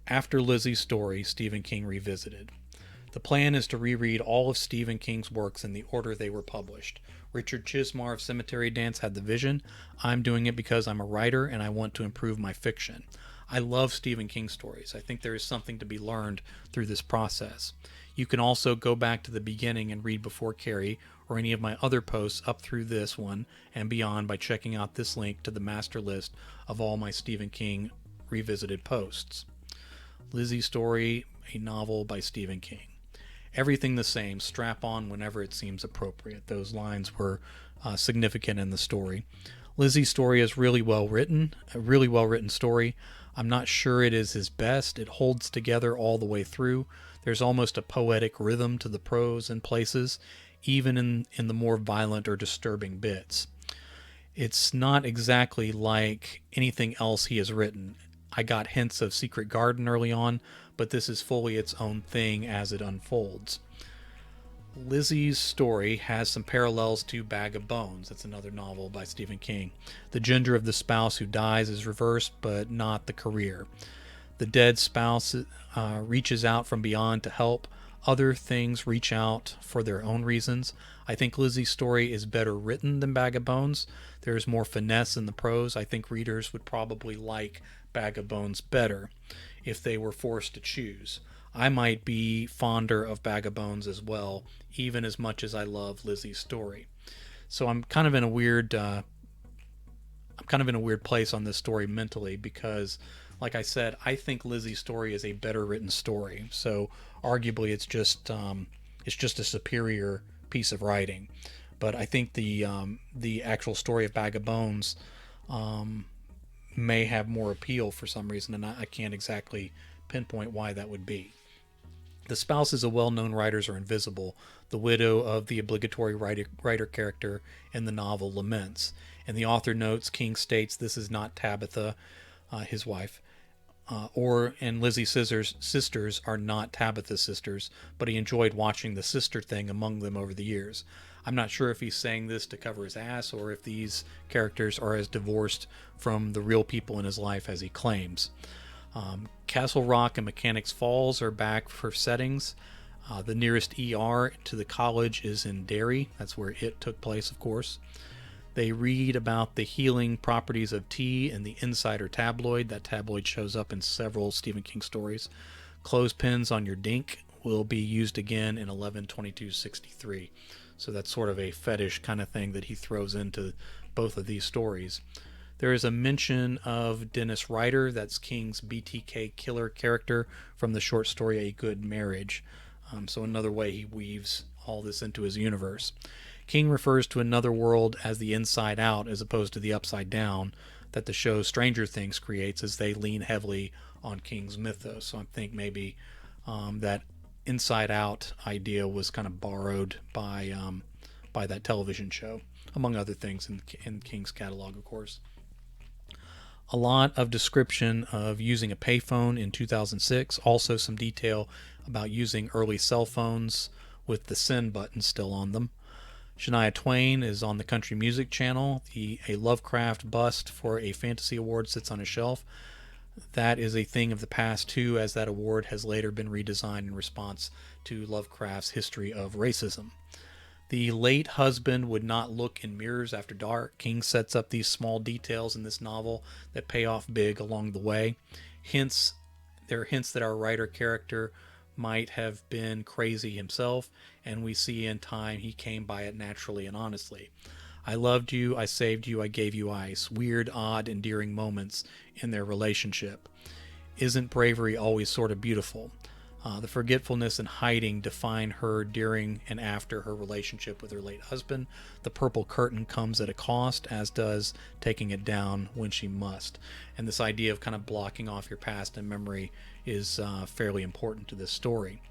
After Lisey's story, Stephen King revisited. The plan is to reread all of Stephen King's works in the order they were published. Richard Chismar of Cemetery Dance had the vision. I'm doing it because I'm a writer and I want to improve my fiction. I love Stephen King stories. I think there is something to be learned through this process. You can also go back to the beginning and read Before Carrie or any of my other posts up through this one and beyond by checking out this link to the master list of all my Stephen King revisited posts. Lisey's Story, a novel by Stephen King. Everything the same, strap on whenever it seems appropriate. Those lines were significant in the story. Lisey's Story is really well written, a really well written story. I'm not sure it is his best. It holds together all the way through. There's almost a poetic rhythm to the prose in places, even in the more violent or disturbing bits. It's not exactly like anything else he has written. I got hints of Secret Garden early on, but this is fully its own thing as it unfolds. Lisey's Story has some parallels to Bag of Bones. That's another novel by Stephen King. The gender of the spouse who dies is reversed, but not the career. The dead spouse reaches out from beyond to help. Other things reach out for their own reasons. I think Lisey's Story is better written than Bag of Bones. There's more finesse in the prose. I think readers would probably like Bag of Bones better if they were forced to choose. I might be fonder of Bag of Bones as well, even as much as I love Lisey's Story. So I'm kind of in a weird place on this story mentally because, like I said, I think Lisey's Story is a better written story. So arguably, it's just a superior piece of writing. But I think the actual story of Bag of Bones may have more appeal for some reason, and I can't exactly pinpoint why that would be. The spouses of well-known writers are invisible. The widow of the obligatory writer character in the novel laments. In the author notes, King states this is not Tabitha, his wife, and Lisey's sisters are not Tabitha's sisters, but he enjoyed watching the sister thing among them over the years. I'm not sure if he's saying this to cover his ass or if these characters are as divorced from the real people in his life as he claims. Castle Rock and Mechanics Falls are back for settings. The nearest ER to the college is in Derry. That's where it took place, of course. They read about the healing properties of tea in the Insider tabloid. That tabloid shows up in several Stephen King stories. Clothespins on your dink will be used again in 11/22/63. So that's sort of a fetish kind of thing that he throws into both of these stories. There is a mention of Dennis Ryder, that's King's BTK killer character from the short story A Good Marriage. So another way he weaves all this into his universe. King refers to another world as the inside out as opposed to the upside down that the show Stranger Things creates as they lean heavily on King's mythos. So I think maybe that inside out idea was kind of borrowed by that television show, among other things in King's catalog, of course. A lot of description of using a payphone in 2006. Also some detail about using early cell phones with the send button still on them. Shania Twain is on the Country Music Channel. A Lovecraft bust for a fantasy award sits on a shelf. That is a thing of the past too, as that award has later been redesigned in response to Lovecraft's history of racism. The late husband would not look in mirrors after dark. King sets up these small details in this novel that pay off big along the way. There are hints that our writer character might have been crazy himself, and we see in time he came by it naturally and honestly. I loved you, I saved you, I gave you ice. Weird, odd, endearing moments in their relationship. Isn't bravery always sort of beautiful? The forgetfulness and hiding define her during and after her relationship with her late husband. The purple curtain comes at a cost, as does taking it down when she must. And this idea of kind of blocking off your past and memory is fairly important to this story.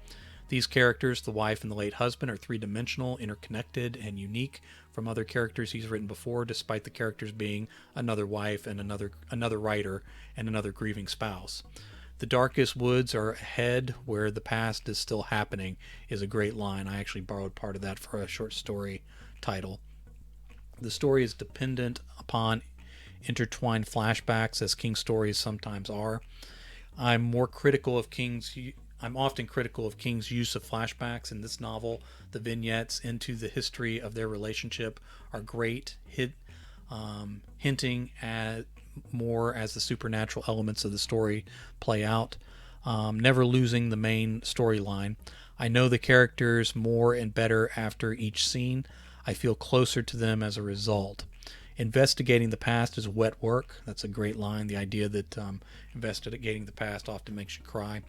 These characters, the wife and the late husband, are three-dimensional, interconnected, and unique from other characters he's written before, despite the characters being another wife and another writer and another grieving spouse. The darkest woods are ahead where the past is still happening is a great line. I actually borrowed part of that for a short story title. The story is dependent upon intertwined flashbacks, as King stories sometimes are. I'm more critical of King's. I'm often critical of King's use of flashbacks in this novel. The vignettes into the history of their relationship are great, hinting at more as the supernatural elements of the story play out, never losing the main storyline. I know the characters more and better after each scene. I feel closer to them as a result. Investigating the past is wet work. That's a great line. The idea that investigating the past often makes you cry.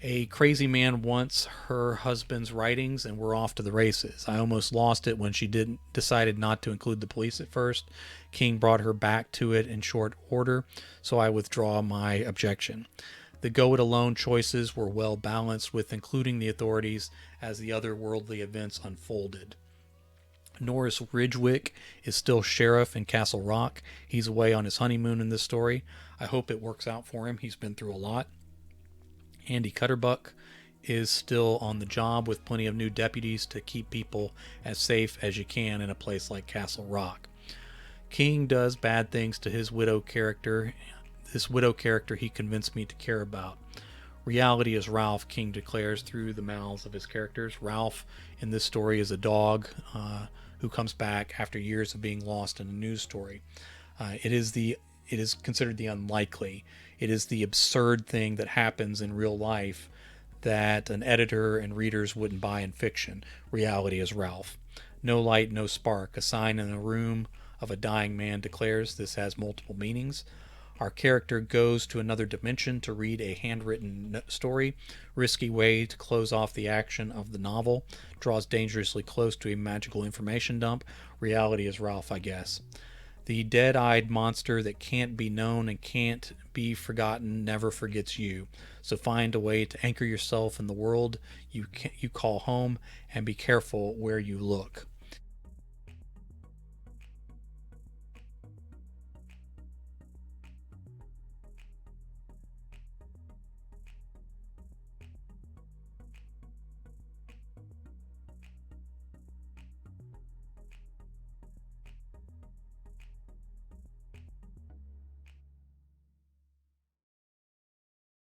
A crazy man wants her husband's writings, and we're off to the races. I almost lost it when she didn't decided not to include the police at first. King brought her back to it in short order, so I withdraw my objection. The go it alone choices were well balanced with including the authorities as the otherworldly events unfolded. Norris Ridgewick is still sheriff in Castle Rock. He's away on his honeymoon in this story. I hope it works out for him. He's been through a lot. Andy Cutterbuck is still on the job with plenty of new deputies to keep people as safe as you can in a place like Castle Rock. King does bad things to his widow character. This widow character he convinced me to care about. Reality is Ralph, King declares through the mouths of his characters. Ralph in this story is a dog who comes back after years of being lost in a news story. It is considered the unlikely. It is the absurd thing that happens in real life that an editor and readers wouldn't buy in fiction. Reality is Ralph. No light, no spark. A sign in a room of a dying man declares this has multiple meanings. Our character goes to another dimension to read a handwritten story. Risky way to close off the action of the novel. Draws dangerously close to a magical information dump. Reality is Ralph, I guess. The dead-eyed monster that can't be known and can't be forgotten never forgets you. So find a way to anchor yourself in the world you call home, and be careful where you look.